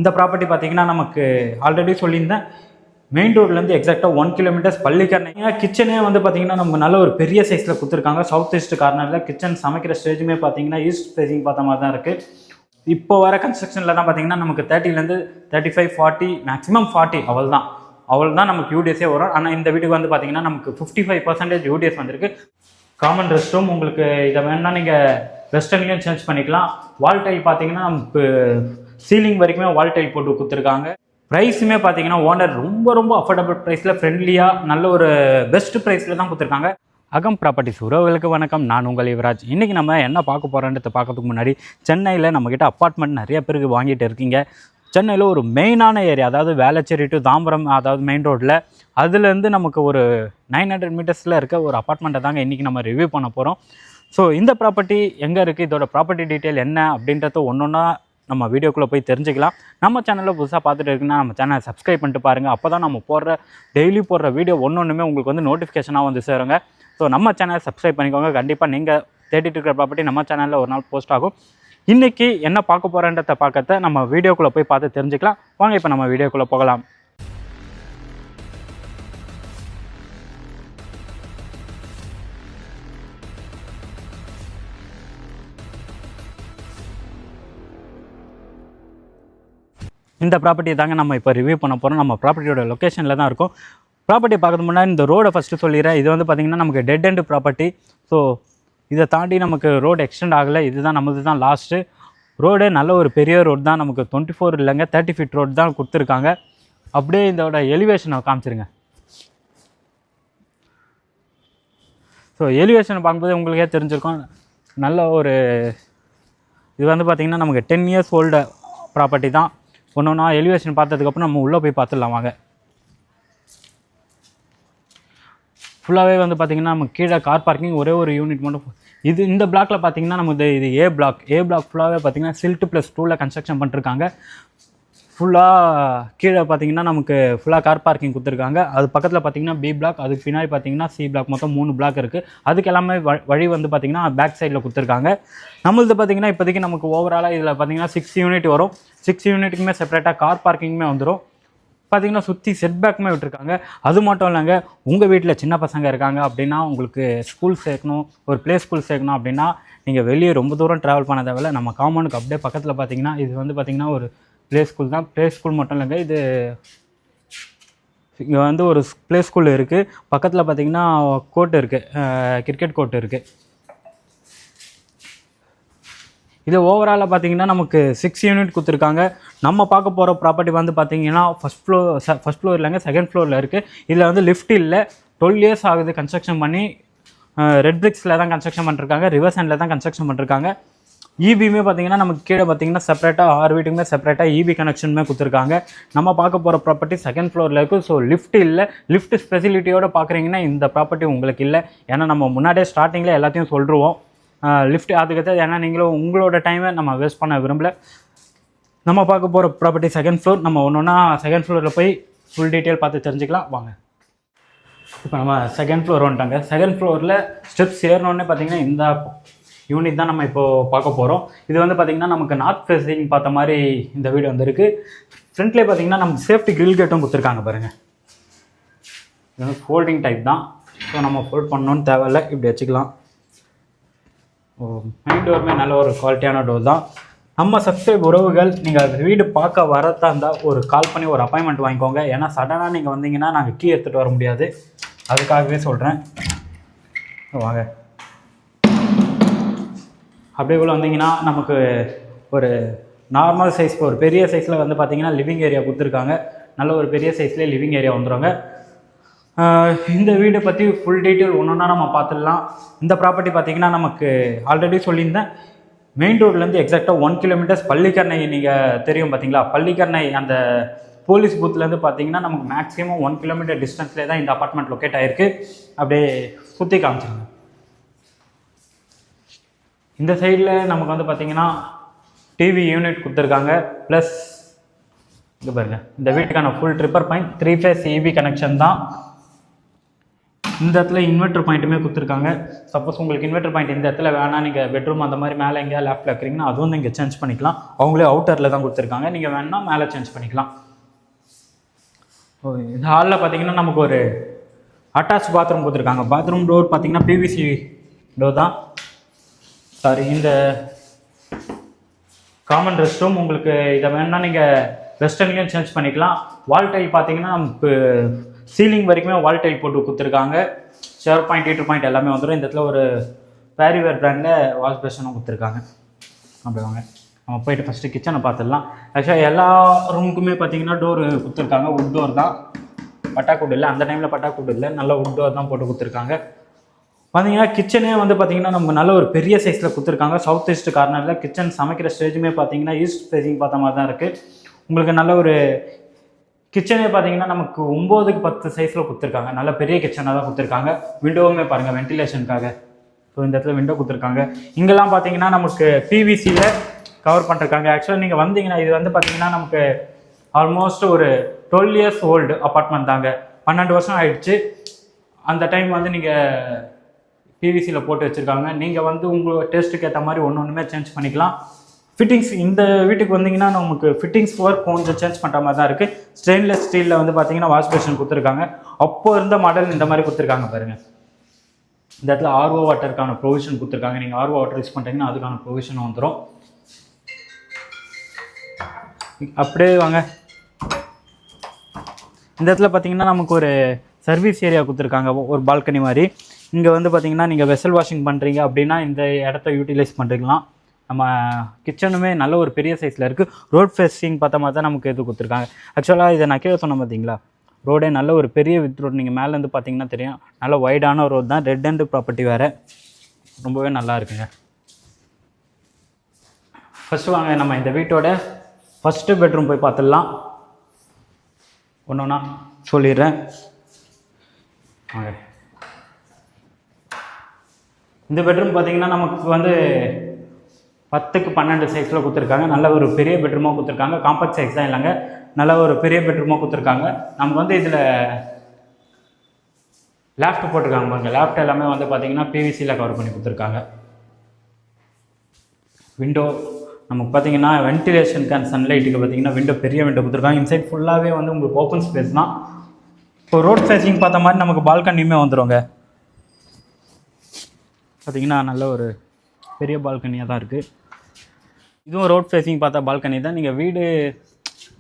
இந்த ப்ராப்பர்ட்டி பார்த்தீங்கன்னா நமக்கு ஆல்ரெடி சொல்லியிருந்தேன், மெயின் ரோட்லேருந்து எக்ஸாக்டாக 1 கிலோமீட்டர்ஸ் பள்ளிக்கரணை. கிச்சனே வந்து பார்த்தீங்கன்னா நமக்கு நல்ல ஒரு பெரிய சைஸில் கொடுத்துருக்காங்க. சவுத் ஈஸ்ட் கார்னரில் கிச்சன் சமைக்கிற ஸ்டேஜுமே பார்த்தீங்கன்னா ஈஸ்ட் ஃபேஸிங் பார்த்த மாதிரி தான் இருக்குது. இப்போ வர கன்ஸ்ட்ரக்ஷனில் தான் பார்த்தீங்கன்னா நமக்கு 30லேருந்து 35, 40 மேக்ஸிமம் 40 அவள் தான் நமக்கு யூடிஎஸே வரும். ஆனால் இந்த வீட்டுக்கு வந்து பார்த்தீங்கன்னா நமக்கு 55% யூடிஎஸ் வந்திருக்கு. காமன் ரெஸ்ட் ரூம் உங்களுக்கு இதை வேணால் நீங்கள் வெஸ்டர்ன்லேயும் சேஞ்ச் பண்ணிக்கலாம். வால் டைல் பார்த்தீங்கன்னா நமக்கு சீலிங் வரைக்குமே வால் டைல் போட்டு கொடுத்துருக்காங்க. ப்ரைஸுமே பார்த்தீங்கன்னா ஓனர் ரொம்ப அஃபோர்டபுள் ப்ரைஸில் ஃப்ரெண்ட்லியாக நல்ல ஒரு பெஸ்ட் ப்ரைஸில் தான் கொடுத்துருக்காங்க. அகம் ப்ராப்பர்ட்டிஸ் உறவுகளுக்கு வணக்கம். நான் உங்கள் யுவராஜ். இன்றைக்கி நம்ம என்ன பார்க்க போகிறோன்றதை பார்க்கறதுக்கு முன்னாடி, சென்னையில் நம்மக்கிட்ட அப்பார்ட்மெண்ட் நிறைய பேருக்கு வாங்கிட்டு இருக்கீங்க. சென்னையில் ஒரு மெயினான ஏரியா, அதாவது வேளச்சேரி டு தாம்பரம், அதாவது மெயின் ரோட்டில், அதுலேருந்து நமக்கு ஒரு 900 மீட்டர்ஸில் இருக்க ஒரு அப்பார்ட்மெண்ட்டை தாங்க இன்றைக்கி நம்ம ரிவ்யூ பண்ண போகிறோம். ஸோ இந்த ப்ராப்பர்ட்டி எங்கே இருக்குது, இதோட ப்ராப்பர்ட்டி டீட்டெயில் என்ன அப்படின்றத ஒன்றா நம்ம வீடியோக்குள்ளே போய் தெரிஞ்சுக்கலாம். நம்ம சேனலில் புதுசாக பார்த்துட்டு இருக்குன்னா நம்ம சேனலை சப்ஸ்கிரைப் பண்ணிட்டு பாருங்கள். அப்போ தான் நம்ம டெய்லி போடுற வீடியோ ஒன்றுமே உங்களுக்கு வந்து நோட்டிஃபிகேஷனாக வந்து சேருங்க. ஸோ நம்ம சேனலை சப்ஸ்கிரைப் பண்ணிக்கோங்க. கண்டிப்பாக நீங்கள் தேடிட்டு இருக்கிற ப்ராப்பர்ட்டி நம்ம சேனலில் ஒரு நாள் போஸ்ட் ஆகும். இன்றைக்கி என்ன பார்க்க போகிறேன்றதை பார்க்கறத நம்ம வீடியோக்குள்ளே போய் பார்த்து தெரிஞ்சுக்கலாம். வாங்க இப்போ நம்ம வீடியோக்குள்ளே போகலாம். இந்த ப்ராப்பர்ட்டி தாங்க நம்ம இப்போ ரிவ்யூ பண்ண போகிறோம். நம்ம ப்ராப்பர்ட்டியோட லொக்கேஷனில் தான் இருக்கும். ப்ராப்பர்ட்டி பார்க்கறது முன்னாடி இந்த ரோடை ஃபஸ்ட்டு சொல்லிடுறேன். இது வந்து பார்த்திங்கன்னா நமக்கு டெட் எண்ட் ப்ராப்பர்ட்டி. ஸோ இதை தாண்டி நமக்கு ரோடு எக்ஸ்டெண்ட் ஆகலை. இதுதான் நமது தான் லாஸ்ட்டு ரோடு. நல்ல ஒரு பெரிய ரோடு தான். நமக்கு 24 இல்லைங்க 30 ஃபீட் ரோடு தான் கொடுத்துருக்காங்க. அப்படியே இதோட எலிவேஷனை காமிச்சிருங்க. ஸோ எலிவேஷனை பார்க்கும்போது உங்களுக்கே தெரிஞ்சிருக்கும். நல்ல ஒரு இது வந்து பார்த்திங்கன்னா நமக்கு 10 இயர்ஸ் ஓல்டு ப்ராப்பர்ட்டி தான். ஒன்றா எலிவேஷன் பார்த்ததுக்கப்புறம் நம்ம உள்ளே போய் பார்த்துடலாம் வாங்க. ஃபுல்லாகவே வந்து பார்த்திங்கன்னா நம்ம கீழே கார் பார்க்கிங் ஒரே ஒரு யூனிட் மட்டும். இந்த பிளாக்ல பார்த்திங்கன்னா நமக்கு இது ஏ பிளாக் ஃபுல்லாகவே பார்த்திங்கன்னா சில்ட் +2 கன்ஸ்ட்ரக்ஷன் பண்ணிருக்காங்க. ஃபுல்லாக கீழே பார்த்திங்கன்னா நமக்கு ஃபுல்லாக கார் பார்க்கிங் கொடுத்துருக்காங்க. அது பக்கத்தில் பார்த்திங்கன்னா பி பிளாக், அதுக்கு பின்னாடி பார்த்திங்கன்னா சி பிளாக், மொத்தம் 3 பிளாக் இருக்குது. அதுக்கு எல்லாமே வழி வந்து பார்த்திங்கன்னா பேக் சைடில் கொடுத்துருக்காங்க. நம்மளது பார்த்திங்கன்னா இப்போதைக்கு நமக்கு ஓவராலாக இதில் பார்த்திங்கன்னா 6 யூனிட் வரும். 6 யூனிட்டுக்குமே செப்பரேட்டாக கார் பார்க்கிங்குமே வந்துடும். பார்த்திங்கன்னா சுற்றி செட்பேக்குமே விட்டுருக்காங்க. அது மட்டும் இல்லைங்க, உங்கள் வீட்டில் சின்ன பசங்க இருக்காங்க அப்படின்னா, உங்களுக்கு ஸ்கூல் சேர்க்கணும், ஒரு ப்ளே ஸ்கூல் சேர்க்கணும் அப்படின்னா, நீங்கள் வெளியே ரொம்ப தூரம் ட்ராவல் பண்ண தேவையில்ல. நம்ம காம்பவுண்டுக்கு அப்படியே பக்கத்தில் பார்த்திங்கன்னா இது வந்து பார்த்திங்கன்னா ஒரு ப்ளே ஸ்கூல் தான். ப்ளே ஸ்கூல் மட்டும் இல்லைங்க, இது இங்கே வந்து ஒரு ப்ளே ஸ்கூல் இருக்குது. பக்கத்தில் பார்த்திங்கன்னா கோர்ட் இருக்குது, கிரிக்கெட் கோர்ட் இருக்குது. இது ஓவராலாக பார்த்திங்கன்னா நமக்கு 6 யூனிட் கொடுத்துருக்காங்க. நம்ம பார்க்க போகிற ப்ராப்பர்ட்டி வந்து பார்த்திங்கன்னா ஃபஸ்ட் ஃப்ளோர் இல்லைங்க, செகண்ட் ஃப்ளோரில் இருக்குது. இதில் வந்து லிஃப்ட் இல்லை. 12 இயர்ஸ் ஆகுது கன்ஸ்ட்ரக்ஷன் பண்ணி. ரெட் பிரிக்ஸில் தான் கன்ஸ்ட்ரக்ஷன் பண்ணிருக்காங்க, ரிவர்ஸ் ஹேண்டில் தான் கன்ஸ்ட்ரக்ஷன் பண்ணிருக்காங்க. இபியுமே பார்த்திங்கன்னா நமக்கு கீழே பார்த்திங்கன்னா செப்பரேட்டாக 6 வீட்டுக்குமே செப்பரேட்டாக இபி கனெக்ஷனுமே கொடுத்துருக்காங்க. நம்ம பார்க்க போகிற ப்ராப்பர்ட்டி செகண்ட் ஃப்ளோரில் இருக்குது. ஸோ லிஃப்ட் இல்லை. லிஃப்ட் ஃபெசிலிட்டியோடு பார்க்குறீங்கன்னா இந்த ப்ராப்பர்ட்டி உங்களுக்கு இல்லை. ஏன்னா நம்ம முன்னாடியே ஸ்டார்டிங்கில் எல்லாத்தையும் சொல்லிடுவோம் லிஃப்ட் அதுக்கு. ஏன்னா நீங்களும் உங்களோட டைமை நம்ம வேஸ்ட் பண்ண விரும்பல. நம்ம பார்க்க போகிற ப்ராப்பர்ட்டி செகண்ட் ஃப்ளோர். நம்ம ஒன்றா செகண்ட் ஃப்ளோரில் போய் ஃபுல் டீட்டெயில் பார்த்து தெரிஞ்சுக்கலாம் வாங்க. இப்போ நம்ம செகண்ட் ஃப்ளோர் வந்துட்டாங்க. செகண்ட் ஃப்ளோரில் ஸ்டெப்ஸ் ஏறணுன்னே பார்த்திங்கன்னா இந்த யூனிட் தான் நம்ம இப்போது பார்க்க போகிறோம். இது வந்து பார்த்திங்கன்னா நமக்கு நார்த் ஃபேஸிங் பார்த்த மாதிரி இந்த வீடு வந்துருக்கு. ஃப்ரண்ட்லேயே பார்த்திங்கன்னா நமக்கு சேஃப்டி கிரில் கேட்டும் கொடுத்துருக்காங்க பாருங்கள். இது வந்து ஃபோல்டிங் டைப் தான். ஸோ நம்ம ஃபோல்ட் பண்ணணுன்னு தேவையில்லை, இப்படி வச்சுக்கலாம். மெயின் டோருமே நல்ல ஒரு குவாலிட்டியான டோர் தான். நம்ம சப்ஸ்கிரைப் உறவுகள் நீங்கள் வீடு பார்க்க வரதா இருந்தால் ஒரு கால் பண்ணி ஒரு அப்பாயின்மெண்ட் வாங்கிக்கோங்க. ஏன்னா சடனாக நீங்கள் வந்தீங்கன்னா நாங்கள் கீ எடுத்துகிட்டு வர முடியாது, அதுக்காகவே சொல்கிறேன். வாங்க. அப்படியே உள்ள வந்தீங்கன்னா நமக்கு ஒரு நார்மல் சைஸ், ஒரு பெரிய சைஸில் வந்து பார்த்திங்கன்னா லிவிங் ஏரியா கொடுத்துருக்காங்க. நல்ல ஒரு பெரிய சைஸ்லேயே லிவிங் ஏரியா வந்துடுவாங்க. இந்த வீடை பற்றி ஃபுல் டீட்டெயில் ஒன்றா நம்ம பார்த்துடலாம். இந்த ப்ராப்பர்ட்டி பார்த்திங்கன்னா நமக்கு ஆல்ரெடி சொல்லியிருந்தேன், மெயின் ரோட்லேருந்து எக்ஸாக்டாக 1 கிலோமீட்டர்ஸ் பள்ளிக்கரணை. நீங்கள் தெரியும் பார்த்தீங்களா, பள்ளிக்கரணை அந்த போலீஸ் பூத்துலேருந்து பார்த்திங்கன்னா நமக்கு மேக்ஸிமம் 1 கிலோமீட்டர் டிஸ்டன்ஸ்லேயே தான் இந்த அப்பார்ட்மெண்ட் லொக்கேட் ஆகிருக்கு. அப்படியே சுற்றி காமிச்சிருங்க. இந்த சைடில் நமக்கு வந்து பார்த்திங்கன்னா டிவி யூனிட் கொடுத்துருக்காங்க. ப்ளஸ் இங்கே பாருங்கள், இந்த வீட்டுக்கான full tripper point 3 phase EB connection தான். இந்த இடத்துல இன்வெர்டர் பாயிண்ட்டுமே கொடுத்துருக்காங்க. சப்போஸ் உங்களுக்கு இன்வெர்டர் பாயிண்ட் இந்த இடத்துல வேணால் நீங்கள் பெட்ரூம் அந்த மாதிரி மேலே எங்கேயா லேஃப்டில் வைக்கிறீங்கன்னா அதுவும் நீங்கள் சேஞ்ச் பண்ணிக்கலாம். அவங்களே அவுட்டரில் தான் கொடுத்துருக்காங்க, நீங்கள் வேணால் மேலே சேஞ்ச் பண்ணிக்கலாம். இந்த ஹாலில் பார்த்தீங்கன்னா நமக்கு ஒரு அட்டாச் பாத்ரூம் கொடுத்துருக்காங்க. பாத்ரூம் டோர் பார்த்தீங்கன்னா பிவிசி டோர் தான். சாரி, இந்த காமன் ரெஸ்ட் ரூம் உங்களுக்கு இதை வேணால் நீங்கள் வெஸ்டர்ன்லேயும் சேஞ்ச் பண்ணிக்கலாம். வால் டைல் பார்த்தீங்கன்னா நமக்கு சீலிங் வரைக்குமே வால் டைல் போட்டு கொடுத்துருக்காங்க. ஷவர் பாயிண்ட் ஹீட்டர் பாயிண்ட் எல்லாமே வந்துடும். இந்த இடத்துல ஒரு பேரிவேர் பிராண்டில் வாஷ் பேஷனும் கொடுத்துருக்காங்க. அப்படி வாங்க நம்ம போயிட்டு ஃபஸ்ட்டு கிச்சனை பார்த்துடலாம். ஆக்சுவலாக எல்லா ரூமுக்குமே பார்த்தீங்கன்னா டோர் கொடுத்துருக்காங்க. உட் டோர் தான், பட்டாக்கூடு இல்லை. அந்த டைமில் பட்டாக்கூடு இல்லை, நல்ல உட் டோர் தான் போட்டு கொடுத்துருக்காங்க. பார்த்தீங்கன்னா கிச்சனே வந்து பார்த்தீங்கன்னா நம்ம நல்ல ஒரு பெரிய சைஸில் கொடுத்துருக்காங்க. சவுத் ஈஸ்ட் கார்னரில் கிச்சன் சமைக்கிற ஸ்டேஜுமே பார்த்தீங்கன்னா ஈஸ்ட் ஃபேஸிங் பார்த்த மாதிரி தான் இருக்குது. உங்களுக்கு நல்ல ஒரு கிச்சனே பார்த்தீங்கன்னா நமக்கு 9x10 சைஸில் கொடுத்துருக்காங்க. நல்ல பெரிய கிச்சனாக தான் கொடுத்துருக்காங்க. விண்டோவுமே பாருங்கள் வென்டிலேஷனுக்காக. ஸோ இந்த இடத்துல விண்டோ கொடுத்துருக்காங்க. இங்கெல்லாம் பார்த்தீங்கன்னா நமக்கு பிவிசியில் கவர் பண்ணிருக்காங்க. ஆக்சுவலாக நீங்கள் வந்தீங்கன்னா இது வந்து பார்த்தீங்கன்னா நமக்கு ஆல்மோஸ்ட் ஒரு 12 years ஓல்டு அப்பார்ட்மெண்ட் தாங்க. 12 வருஷம் ஆயிடுச்சு. அந்த டைம் வந்து நீங்கள் பிவிசியில் போட்டு வச்சுருக்காங்க. நீங்கள் வந்து உங்கள் டேஸ்ட்டுக்கு ஏற்ற மாதிரி ஒன்றுமே சேஞ்ச் பண்ணிக்கலாம். ஃபிட்டிங்ஸ் இந்த வீட்டுக்கு வந்தீங்கன்னா நமக்கு ஃபிட்டிங்ஸ் ஒர்க் கொஞ்சம் சேஞ்ச் பண்ணுற மாதிரி தான் இருக்குது. ஸ்டெயின்லெஸ் ஸ்டீலில் வந்து பார்த்தீங்கன்னா வாஷ் பேஷன் கொடுத்துருக்காங்க. அப்போ இருந்த மாடல் இந்த மாதிரி கொடுத்துருக்காங்க பாருங்கள். இந்த இடத்துல ஆர்ஓ வாட்டருக்கான ப்ரொவிஷன் கொடுத்துருக்காங்க. நீங்கள் ஆர்ஓ வாட்டர் யூஸ் பண்ணுறீங்கன்னா அதுக்கான ப்ரொவிஷன் வந்துடும். அப்படியே வாங்க. இந்த இடத்துல பார்த்தீங்கன்னா நமக்கு ஒரு சர்வீஸ் ஏரியா கொடுத்துருக்காங்க, ஒரு பால்கனி மாதிரி. இங்கே வந்து பார்த்தீங்கன்னா நீங்கள் வெசல் வாஷிங் பண்ணுறீங்க அப்படின்னா இந்த இடத்த யூட்டிலைஸ் பண்ணிக்கலாம். நம்ம கிச்சனுமே நல்ல ஒரு பெரிய சைஸில் இருக்குது. ரோட் ஃபேஸிங் பார்த்த மாதிரி தான் நமக்கு இது கொடுத்துருக்காங்க. ஆக்சுவலாக இதை நான் கீழே சொன்னேன் பார்த்தீங்களா, ரோடே நல்ல ஒரு பெரிய வித் ரோடு. நீங்கள் மேலேருந்து பார்த்தீங்கன்னா தெரியும், நல்ல வைடான ரோடு தான். ரெட் அண்ட் ப்ராப்பர்ட்டி வேறு, ரொம்பவே நல்லா இருக்குங்க. ஃபஸ்ட்டு வாங்க நம்ம இந்த வீட்டோட ஃபஸ்ட்டு பெட்ரூம் போய் பார்த்துடலாம். ஒன்றா சொல்லிடுறேன். இந்த பெட்ரூம் பார்த்தீங்கன்னா நமக்கு வந்து 10x12 சைஸில் கொடுத்துருக்காங்க. நல்ல ஒரு பெரிய பெட்ரூமாக கொடுத்துருக்காங்க. காம்பேக்ட் சைஸ் தான் இல்லைங்க, நல்ல ஒரு பெரிய பெட்ரூமாக கொடுத்துருக்காங்க. நமக்கு வந்து இதில் லேஃப்ட் போட்டிருக்காங்க பாருங்க. லேஃப்ட் எல்லாமே வந்து பார்த்தீங்கன்னா பிவிசியில் கவர் பண்ணி கொடுத்துருக்காங்க. விண்டோ நமக்கு பார்த்தீங்கன்னா வென்டிலேஷனுக்கு அண்ட் சன்லைட்டுக்கு பார்த்தீங்கன்னா விண்டோ பெரிய விண்டோ கொடுத்துருக்காங்க. இன்சைட் ஃபுல்லாகவே வந்து உங்களுக்கு ஓப்பன் ஸ்பேஸ் தான். இப்போ ரோட் ஃபேஸிங் பார்த்த மாதிரி நமக்கு பால்கனியுமே வந்துடுங்க. பார்த்தீங்கன்னா நல்ல ஒரு பெரிய பால்கனியாக தான் இருக்குது. இதுவும் ரோட் ஃபேஸிங் பார்த்தா பால்கனி தான். நீங்கள் வீடு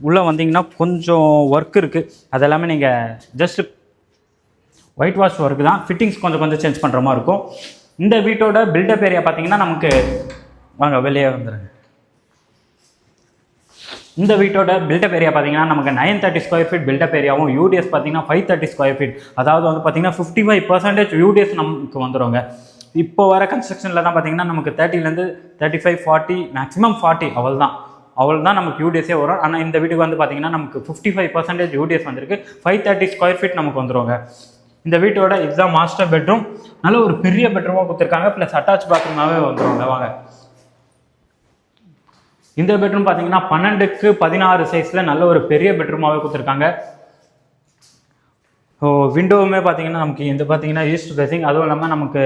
உள்ளே வந்தீங்கன்னா கொஞ்சம் ஒர்க் இருக்குது. அதெல்லாமே நீங்கள் ஜஸ்ட்டு ஒயிட் வாஷ் ஒர்க்கு தான். ஃபிட்டிங்ஸ் கொஞ்சம் சேஞ்ச் பண்ணுற மாதிரி இருக்கும். இந்த வீட்டோட பில்டப் ஏரியா பார்த்தீங்கன்னா நமக்கு வாங்க வெளியே வந்துடுங்க. இந்த வீட்டோட பில்டப் ஏரியா பார்த்தீங்கன்னா நமக்கு 930 ஸ்கொயர் ஃபீட் பில்டப் ஏரியாவும் யூடிஎஸ் பார்த்தீங்கன்னா 530 ஸ்கொயர் ஃபீட். அதாவது வந்து பார்த்தீங்கன்னா 55% யூடிஎஸ் நமக்கு வந்துடுங்க. இப்போ வர கன்ஸ்ட்ரக்ஷனில் தான் பார்த்தீங்கன்னா நமக்கு 30லேருந்து 35, 40 மேக்ஸிமம் 40 அவள் தான் நமக்கு யூடிஎஸே வரும். ஆனால் இந்த வீட்டுக்கு வந்து பார்த்தீங்கன்னா நமக்கு 55% யூடிஎஸ் வந்திருக்கு. 530 ஸ்கொயர் ஃபீட் நமக்கு வந்துடுங்க. இந்த வீட்டோட இதுதான் மாஸ்டர் பெட்ரூம். நல்ல ஒரு பெரிய பெட்ரூமாக கொடுத்துருக்காங்க. ப்ளஸ் அட்டாச் பாத்ரூமாகவே வந்துடுவாங்க. வாங்க இந்த பெட்ரூம் பார்த்தீங்கன்னா 12x16 சைஸில் நல்ல ஒரு பெரிய பெட்ரூமாகவே கொடுத்துருக்காங்க. விண்டோவுமே பார்த்தீங்கன்னா நமக்கு இந்த பார்த்தீங்கன்னா ஈஸ்ட் ஃபேஸிங். அதுவும் இல்லாமல் நமக்கு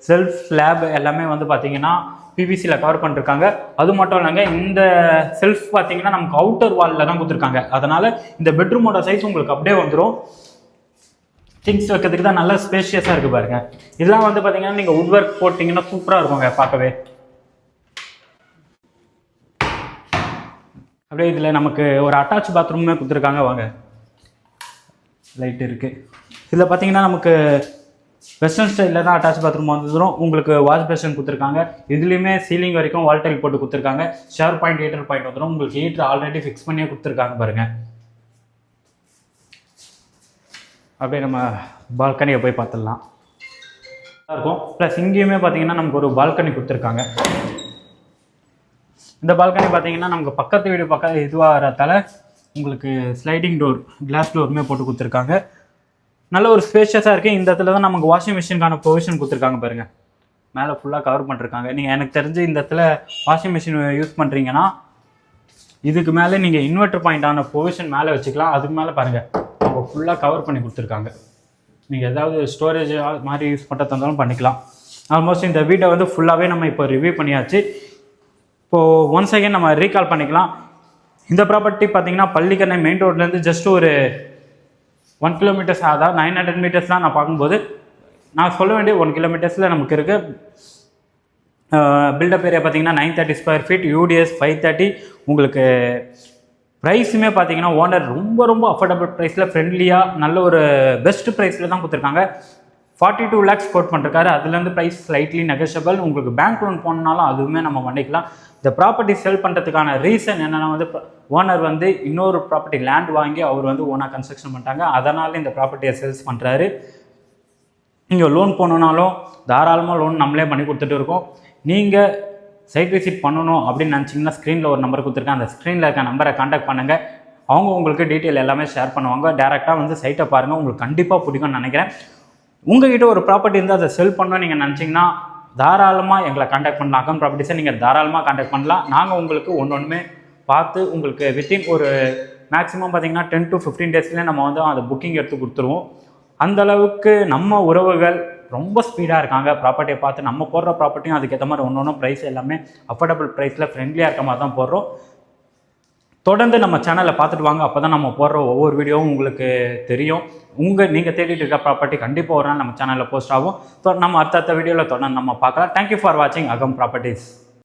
செல்ஃப் ஸ்லாப் எல்லாமே வந்து பார்த்தீங்கன்னா பிவிசியில் கவர் பண்ணிருக்காங்க. அது மட்டும் இல்லைங்க, இந்த செல்ஃப் பார்த்தீங்கன்னா நமக்கு அவுட்டர் வாலில் தான் கொடுத்துருக்காங்க. அதனால் இந்த பெட்ரூமோட சைஸ் உங்களுக்கு அப்படியே வந்துடும். திங்ஸ் வைக்கிறதுக்கு தான் நல்ல ஸ்பேஷியஸாக இருக்குது பாருங்க. இதெல்லாம் வந்து பார்த்தீங்கன்னா நீங்கள் வுட் ஒர்க் போட்டிங்கன்னா சூப்பராக இருக்குங்க பார்க்கவே. அப்படியே இதில் நமக்கு ஒரு அட்டாச் பாத்ரூமே கொடுத்துருக்காங்க. வாங்க லைட் இருக்குது. இதில் பார்த்தீங்கன்னா நமக்கு வெஸ்டர்ன் ஸ்டைலில் தான் அட்டாச் பாத்ரூம் வந்துடும். உங்களுக்கு வாஷ் பேஷன் கொடுத்துருக்காங்க. இதுலேயுமே சீலிங் வரைக்கும் வால் டைல் போட்டு கொடுத்துருக்காங்க. ஷவர் பாயிண்ட் ஹீட்டர் பாயிண்ட் வந்துடும். உங்களுக்கு ஹீட்டர் ஆல்ரெடி ஃபிக்ஸ் பண்ணியே கொடுத்துருக்காங்க பாருங்கள். அப்படியே நம்ம பால்கனியை போய் பார்த்துடலாம் இருக்கும். ப்ளஸ் இங்கேயுமே பார்த்தீங்கன்னா நமக்கு ஒரு பால்கனி கொடுத்துருக்காங்க. இந்த பால்கனி பார்த்தீங்கன்னா நமக்கு பக்கத்து வீடு இதுவாக வரதால உங்களுக்கு ஸ்லைடிங் டோர், கிளாஸ் டோருமே போட்டு கொடுத்துருக்காங்க. நல்ல ஒரு ஸ்பேஷியஸாக இருக்குது. இந்த இடத்துல தான் நமக்கு வாஷிங் மிஷினுக்கான ப்ரொவிஷன் கொடுத்துருக்காங்க பாருங்கள். மேலே ஃபுல்லாக கவர் பண்ணிருக்காங்க. நீங்கள் எனக்கு தெரிஞ்சு இந்த இடத்துல வாஷிங் மிஷின் யூஸ் பண்ணுறீங்கன்னா இதுக்கு மேலே நீங்கள் இன்வெர்டர் பாயிண்டான ப்ரொவிஷன் மேலே வச்சுக்கலாம். அதுக்கு மேலே பாருங்கள் அவங்க ஃபுல்லாக கவர் பண்ணி கொடுத்துருக்காங்க. நீங்கள் ஏதாவது ஸ்டோரேஜ் மாதிரி யூஸ் பண்ணுறதா இருந்தாலும் பண்ணிக்கலாம். ஆல்மோஸ்ட் இந்த வீட்டை வந்து ஃபுல்லாகவே நம்ம இப்போ ரிவ்யூ பண்ணியாச்சு. இப்போது ஒன்ஸ் அகேன் நம்ம ரீகால் பண்ணிக்கலாம். இந்த ப்ராப்பர்ட்டி பார்த்தீங்கன்னா பள்ளிக்கரணை மெயின் ரோட்லேருந்து ஜஸ்ட் ஒரு 1 கிலோமீட்டர்ஸ் அதாவது 900 மீட்டர்ஸ் தான் நான் பார்க்கும்போது நான் சொல்ல வேண்டிய 1 கிலோமீட்டர்ஸில் நமக்கு இருக்குது. பில்டப் ஏரியா பார்த்தீங்கன்னா 930 ஸ்கொயர் ஃபீட், யூடிஎஸ் 530. உங்களுக்கு ப்ரைஸுமே பார்த்தீங்கன்னா ஓனர் ரொம்ப ரொம்ப அஃபோர்டபுள் ப்ரைஸில் ஃப்ரெண்ட்லியாக நல்ல ஒரு பெஸ்ட் ப்ரைஸில் தான் கொடுத்துருக்காங்க. 42 lakhs கோட் பண்ணிருக்காரு. அதுலேருந்து ப்ரைஸ் ஸ்லைட்லி நெகோஷியபிள். உங்களுக்கு பேங்க் லோன் போனாலும் அதுவுமே நம்ம பண்ணிக்கலாம். இந்த ப்ராப்பர்ட்டி செல் பண்ணுறதுக்கான ரீசன் என்னென்னா வந்து ஓனர் வந்து இன்னொரு ப்ராப்பர்ட்டி லேண்ட் வாங்கி அவர் வந்து ஓனாக கன்ஸ்ட்ரக்ஷன் பண்ணிட்டாங்க. அதனால் இந்த ப்ராப்பர்ட்டியை சேல்ஸ் பண்ணுறாரு. நீங்கள் லோன் போகணுன்னாலும் தாராளமாக லோன் நம்மளே பண்ணி கொடுத்துட்டு இருக்கோம். நீங்கள் சைட் விசிட் பண்ணணும் அப்படின்னு நினச்சிங்கன்னா ஸ்க்ரீனில் ஒரு நம்பர் கொடுத்துருக்கேன். அந்த ஸ்க்ரீனில் இருக்க நம்பரை கான்டாக்ட் பண்ணுங்கள். அவங்க உங்களுக்கு டீட்டெயில் எல்லாமே ஷேர் பண்ணுவாங்க. டேரெக்டாக வந்து சைட்டை பாருங்கள், உங்களுக்கு கண்டிப்பாக பிடிக்கும்னு நினைக்கிறேன். உங்கள்கிட்ட ஒரு ப்ராப்பர்ட்டி இருந்தால் அதை செல் பண்ணணும் நீங்கள் நினச்சிங்கன்னா தாராளமாக எங்களை கான்டாக்ட் பண்ணலாம். அகம் ப்ராப்பர்ட்டிஸை நீங்கள் தாராளமாக கான்டாக்ட் பண்ணலாம். நாங்கள் உங்களுக்கு ஒன்றுமே பார்த்து உங்களுக்கு வித்தின் ஒரு மேக்ஸிமம் பார்த்தீங்கன்னா 10 to 15 daysலேயே நம்ம வந்து அந்த புக்கிங் எடுத்து கொடுத்துருவோம். அந்தளவுக்கு நம்ம உறவுகள் ரொம்ப ஸ்பீடாக இருக்காங்க. ப்ராப்பர்ட்டியை பார்த்து நம்ம போடுற ப்ராப்பர்ட்டியும் அதுக்கேற்ற மாதிரி ஒன்றும் ப்ரைஸ் எல்லாமே அஃபோர்டபுள் ப்ரைஸில் ஃப்ரெண்ட்லியாக இருக்க மாதிரி தான் போடுறோம். தொடர்ந்து நம்ம சேனலை பார்த்துட்டு வாங்க. அப்போ தான் நம்ம போடுற ஒவ்வொரு வீடியோவும் உங்களுக்கு தெரியும். நீங்கள் தேடிட்டு இருக்க ப்ராப்பர்ட்டி கண்டிப்பாக ஒரு நாள் நம்ம சேனலில் போஸ்ட் ஆகும். நம்ம அடுத்த வீடியோவில் தொடர்ந்து நம்ம பார்க்கலாம். தேங்க்யூ ஃபார் வாட்சிங் அகம் ப்ராப்பர்ட்டிஸ்.